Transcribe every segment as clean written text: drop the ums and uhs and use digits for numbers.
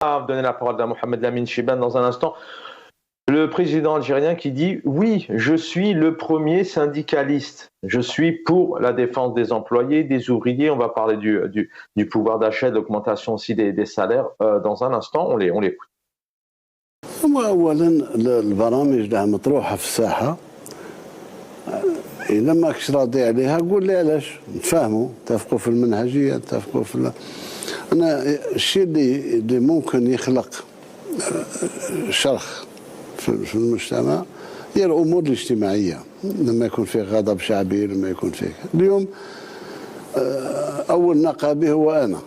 donner la parole à Mohamed Lamine Chibane dans un instant. Le président algérien qui dit « Oui, je suis le premier syndicaliste. Je suis pour la défense des employés, des ouvriers. » On va parler du pouvoir d'achat, de l'augmentation aussi des salaires dans un instant. On l'écoute. أولا البرامج اللي مطروحة في الساحة إذا ماكش راضي عليها قول لي علاش نتفاهموا نتفقوا في المنهجية نتفقوا في أنا الشيء اللي ممكن يخلق شرخ في المجتمع هي الأمور الاجتماعية لما يكون فيه غضب شعبي لما يكون فيه اليوم أول نقابي هو أنا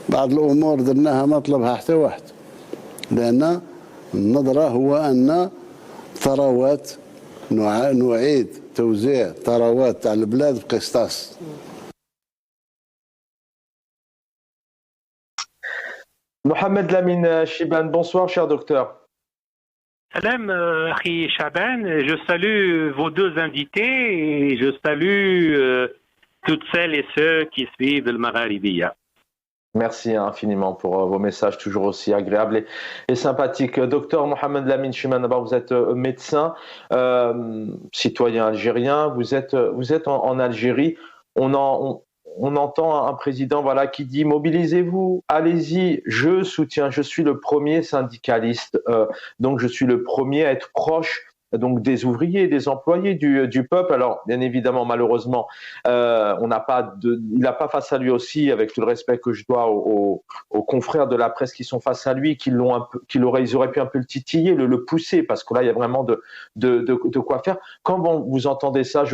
بعض الأمور درناها ما طلبها حتى واحد لأن النظرة هو أن ثروات نعيد توزيع ثروات على البلاد بقسطاس. Mohamed Lamine Chibane, bonsoir cher docteur. Salam, Akhi Chaban, je salue vos deux invités et je salue toutes celles et ceux qui suivent le Magharibiya. Merci infiniment pour vos messages toujours aussi agréables et sympathiques. Docteur Mohamed Lamine Chibane, d'abord vous êtes médecin, citoyen algérien, vous êtes en Algérie. On entend un président qui dit « Mobilisez-vous, allez-y, je soutiens, je suis le premier syndicaliste, donc je suis le premier à être proche donc des ouvriers, des employés du peuple. » Alors, bien évidemment, malheureusement, il n'a pas face à lui aussi, avec tout le respect que je dois aux confrères de la presse qui sont face à lui, ils auraient pu un peu le titiller, le pousser, parce que là, il y a vraiment de quoi faire. Quand vous entendez ça,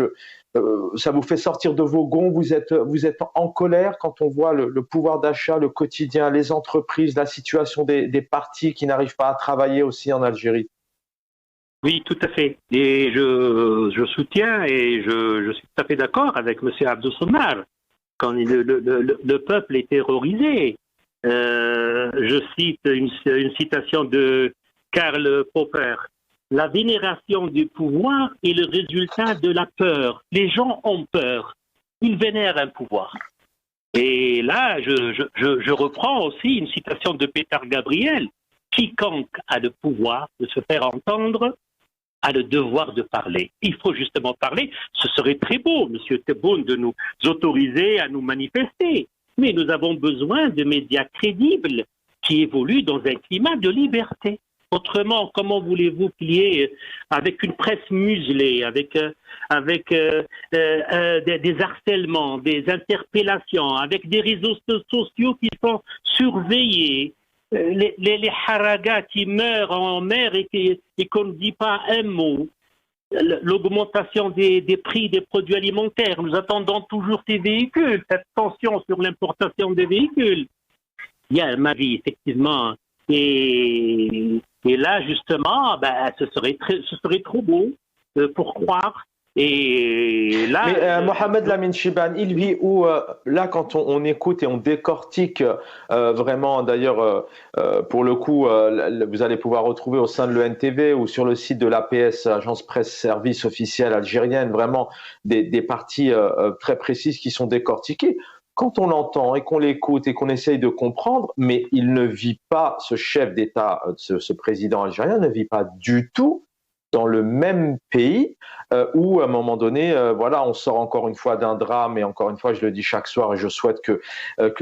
ça vous fait sortir de vos gonds, vous êtes en colère quand on voit le pouvoir d'achat, le quotidien, les entreprises, la situation des partis qui n'arrivent pas à travailler aussi en Algérie. Oui, tout à fait. Et je soutiens et je suis tout à fait d'accord avec M. Abdou Sommar. Quand le peuple est terrorisé, je cite une citation de Karl Popper. La vénération du pouvoir est le résultat de la peur. Les gens ont peur. Ils vénèrent un pouvoir. Et là, je reprends aussi une citation de Peter Gabriel. Quiconque a le pouvoir de se faire entendre a le devoir de parler. Il faut justement parler. Ce serait très beau, M. Tebboune, de nous autoriser à nous manifester. Mais nous avons besoin de médias crédibles qui évoluent dans un climat de liberté. Autrement, comment voulez-vous qu'il y ait, avec une presse muselée, avec des harcèlements, des interpellations, avec des réseaux sociaux qui sont surveillés, les haragas qui meurent en mer et qu'on ne dit pas un mot, l'augmentation des prix des produits alimentaires, nous attendons toujours ces véhicules, cette tension sur l'importation des véhicules. Il y a ma vie, effectivement. Et là, justement, ce serait trop beau pour croire. Et là, mais Mohamed Lamine Chibane, il vit où là quand on écoute et on décortique vraiment, d'ailleurs pour le coup vous allez pouvoir retrouver au sein de l'ENTV ou sur le site de l'APS, Agence Presse Service officielle algérienne, vraiment des parties très précises qui sont décortiquées. Quand on l'entend et qu'on l'écoute et qu'on essaye de comprendre, mais il ne vit pas, ce chef d'État, ce président algérien ne vit pas du tout dans le même pays où, à un moment donné, on sort encore une fois d'un drame, et encore une fois, je le dis chaque soir, et je souhaite que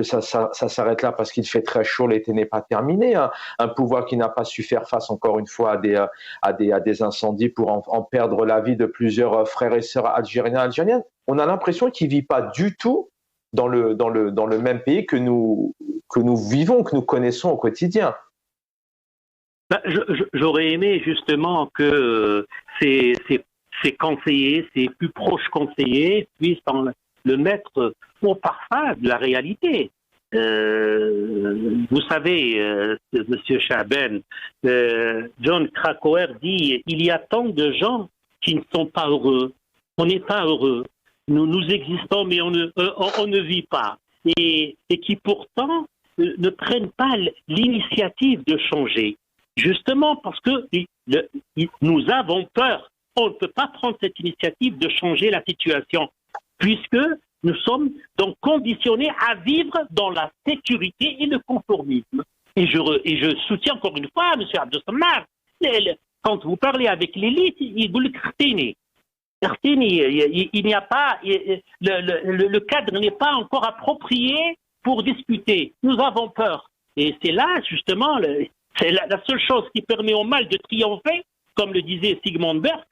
ça s'arrête là parce qu'il fait très chaud, l'été n'est pas terminé. Un pouvoir qui n'a pas su faire face, encore une fois, à des incendies pour en perdre la vie de plusieurs frères et sœurs algériennes. On a l'impression qu'il ne vit pas du tout dans le même pays que nous vivons, que nous connaissons au quotidien. J'aurais aimé justement que ces conseillers, ces plus proches conseillers puissent le mettre au parfum de la réalité. Vous savez, Monsieur Chaban, John Krakauer dit « Il y a tant de gens qui ne sont pas heureux. On n'est pas heureux. Nous existons, mais on ne vit pas. Et qui pourtant ne prennent pas l'initiative de changer. Justement parce que nous avons peur. On ne peut pas prendre cette initiative de changer la situation, puisque Nous sommes donc conditionnés à vivre dans la sécurité et le conformisme. Et je soutiens encore une fois M. Abdel Samar. Quand vous parlez avec l'élite, il vous le critine. Il n'y a pas, le cadre n'est pas encore approprié pour discuter. Nous avons peur. Et c'est là, justement, c'est la seule chose qui permet au mal de triompher, comme le disait Sigmund Berg,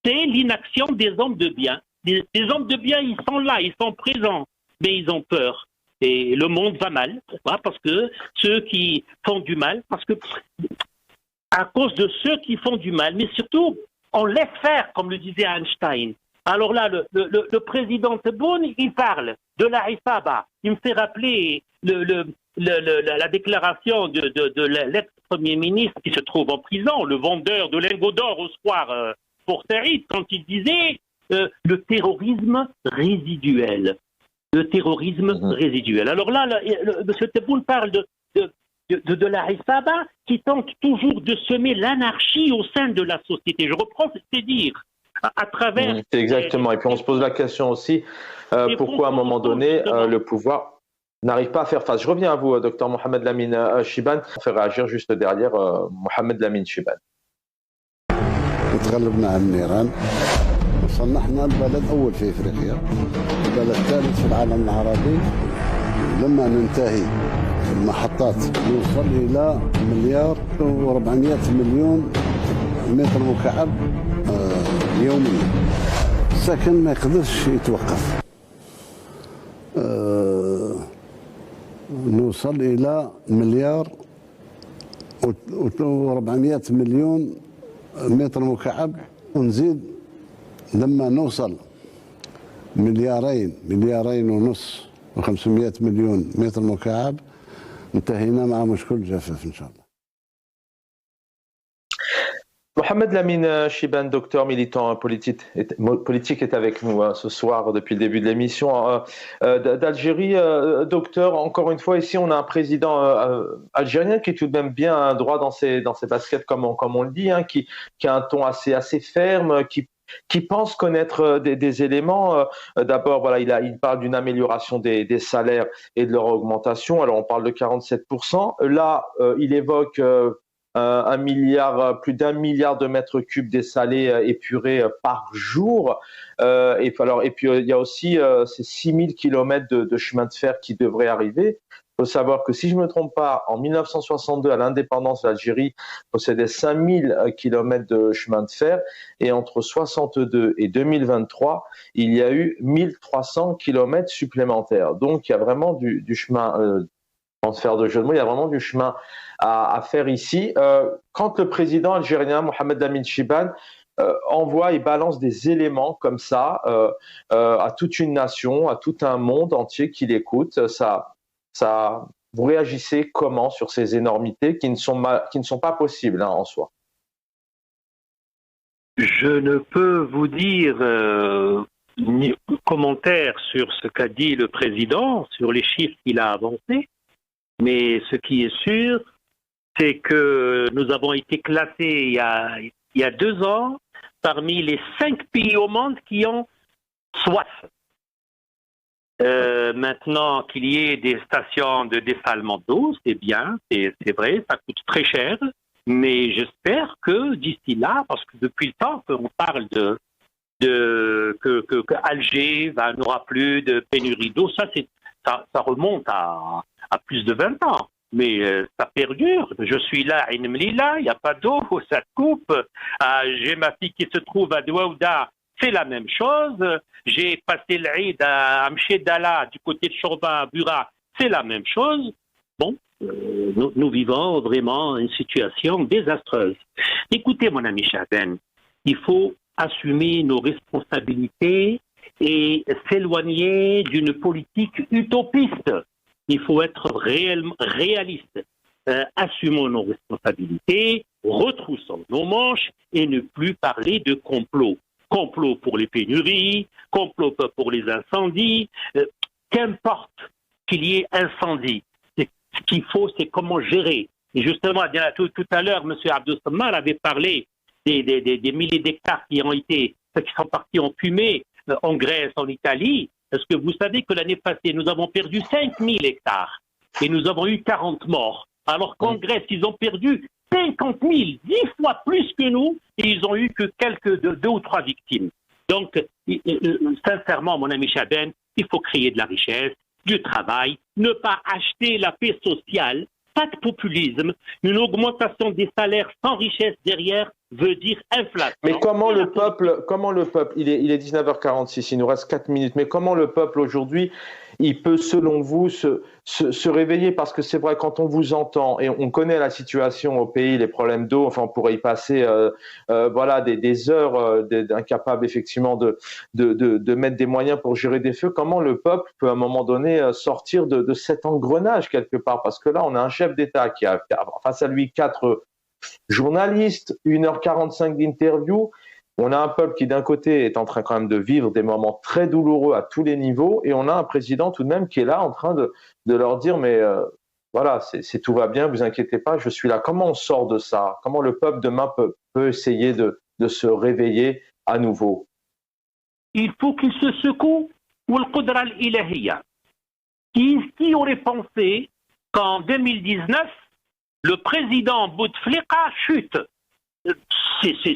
c'est l'inaction des hommes de bien. Les hommes de bien, ils sont là, ils sont présents, mais ils ont peur. Et le monde va mal. Pourquoi? Parce que ceux qui font du mal, à cause de ceux qui font du mal, mais surtout, on laisse faire, comme le disait Einstein. Alors là, le président Tebboune, il parle de la Isaba. Il me fait rappeler la déclaration de l'ex-premier ministre qui se trouve en prison, le vendeur de lingots d'or au soir pour Saïd, quand il disait le terrorisme résiduel. Le terrorisme résiduel. Alors là, M. Tebboune parle de la Isaba qui tente toujours de semer l'anarchie au sein de la société. Je reprends ces dires à travers... Exactement. Et puis on se pose la question aussi, pourquoi à un moment donné, le pouvoir n'arrive pas à faire face. Je reviens à vous, Dr Mohamed Lamine Chibane. On fait réagir juste derrière Mohamed Lamine Chibane. تغلبنا على النيران وصلنا احنا البلد اول في افريقيا البلد الثالث في العالم العربي لما ننتهي المحطات نوصل الى مليار و400 مليون متر مكعب يوميا السكن ما يقدرش يتوقف نوصل الى مليار و400 مليون متر مكعب ونزيد لما نوصل مليارين ونص و500 مليون متر مكعب انتهينا مع مشكل الجفاف ان شاء الله. Mohamed Lamine Chibane, docteur militant politique, est avec nous ce soir depuis le début de l'émission d'Algérie. Docteur, encore une fois, ici, on a un président algérien qui est tout de même bien droit dans ses baskets, comme on le dit, qui a un ton assez ferme, qui pense connaître des éléments. D'abord, voilà, il parle d'une amélioration des salaires et de leur augmentation. Alors, on parle de 47%. Là, il évoque plus d'1 milliard de mètres cubes dessalés épurés par jour. Et puis, il y a aussi ces 6000 kilomètres de chemin de fer qui devraient arriver. Il faut savoir que, si je ne me trompe pas, en 1962, à l'indépendance, l'Algérie possédait 5000 kilomètres de chemin de fer. Et entre 62 et 2023, il y a eu 1300 kilomètres supplémentaires. Donc, il y a vraiment du chemin, sans faire de jeu de mots, il y a vraiment du chemin à faire ici. Quand le président algérien, Mohamed Lamine Chibane, envoie et balance des éléments comme ça à toute une nation, à tout un monde entier qui l'écoute, vous réagissez comment sur ces énormités qui ne sont pas possibles en soi? Je ne peux vous dire ni commentaire sur ce qu'a dit le président, sur les chiffres qu'il a avancés, mais ce qui est sûr, c'est que nous avons été classés il y a 2 ans parmi les 5 pays au monde qui ont soif. Maintenant qu'il y ait des stations de dessalement d'eau, c'est bien, c'est vrai, ça coûte très cher, mais j'espère que d'ici là, parce que depuis le temps qu'on parle que Alger n'aura plus de pénurie d'eau, ça remonte à plus de 20 ans. Mais ça perdure. Je suis là à Inmlila, il n'y a pas d'eau, ça coupe. J'ai ma fille qui se trouve à Douaouda, c'est la même chose. J'ai passé l'Aïd à Amchedala, du côté de Chorba, à Bura, c'est la même chose. Bon, nous vivons vraiment une situation désastreuse. Écoutez, mon ami Chaben, il faut assumer nos responsabilités et s'éloigner d'une politique utopiste. Il faut être réaliste. Assumons nos responsabilités, retroussons nos manches et ne plus parler de complot. Complot pour les pénuries, complot pour les incendies. Qu'importe qu'il y ait incendie, ce qu'il faut, c'est comment gérer. Et justement, tout à l'heure, M. Abdel Samar avait parlé des milliers d'hectares qui sont partis en fumée en Grèce, en Italie. Est-ce que vous savez que l'année passée, nous avons perdu 5000 hectares et nous avons eu 40 morts, alors qu'en Grèce, ils ont perdu 50 000, 10 fois plus que nous, et ils ont eu que quelques 2 ou 3 victimes. Donc, sincèrement, mon ami Chaben, il faut créer de la richesse, du travail, ne pas acheter la paix sociale, pas de populisme. Une augmentation des salaires sans richesse derrière veut dire inflation. Mais comment le peuple, il est 19h46, il nous reste 4 minutes, mais comment le peuple aujourd'hui, il peut, selon vous, se réveiller? Parce que c'est vrai, quand on vous entend, et on connaît la situation au pays, les problèmes d'eau, enfin, on pourrait y passer voilà, des heures incapables, effectivement, de mettre des moyens pour gérer des feux. Comment le peuple peut, à un moment donné, sortir de cet engrenage, quelque part? Parce que là, on a un chef d'État qui a face à lui 4 journalistes, 1h45 d'interview. On a un peuple qui, d'un côté, est en train quand même de vivre des moments très douloureux à tous les niveaux, et on a un président tout de même qui est là en train de leur dire, mais voilà, tout va bien, vous inquiétez pas, je suis là. Comment on sort de ça? Comment le peuple demain peut essayer de se réveiller à nouveau? Il faut qu'il se secoue. Qui aurait pensé qu'en 2019, le président Bouteflika chute?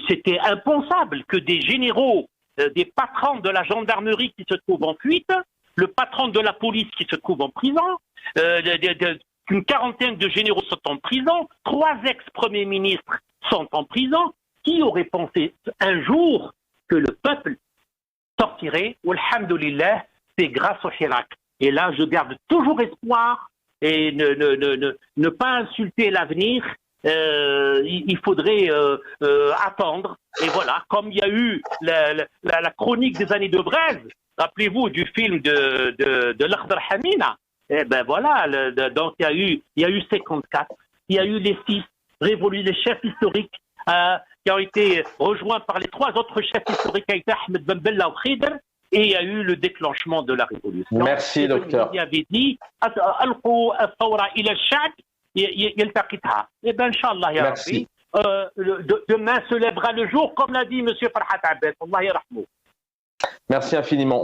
C'était impensable que des généraux, des patrons de la gendarmerie qui se trouvent en fuite, le patron de la police qui se trouve en prison, une quarantaine de généraux sont en prison, 3 ex-premiers ministres sont en prison. Qui aurait pensé un jour que le peuple sortirait? Alhamdulillah, c'est grâce au Hirak. Et là, je garde toujours espoir et ne pas insulter l'avenir. Il faudrait attendre. Et voilà, comme il y a eu la chronique des années de Braise, rappelez-vous du film de l'Akhdar Hamina, et ben voilà, donc il y a eu 54, il y a eu les 6 les chefs historiques qui ont été rejoints par les 3 autres chefs historiques, Ahmed Ben Bella ou Khidr, et il y a eu le déclenchement de la révolution. Merci, docteur. Il avait dit eh bien, Inch'Allah, ya Rabbi, demain se lèvera le jour, comme l'a dit M. Farhat Abbas. Allah yarahmou. Merci infiniment.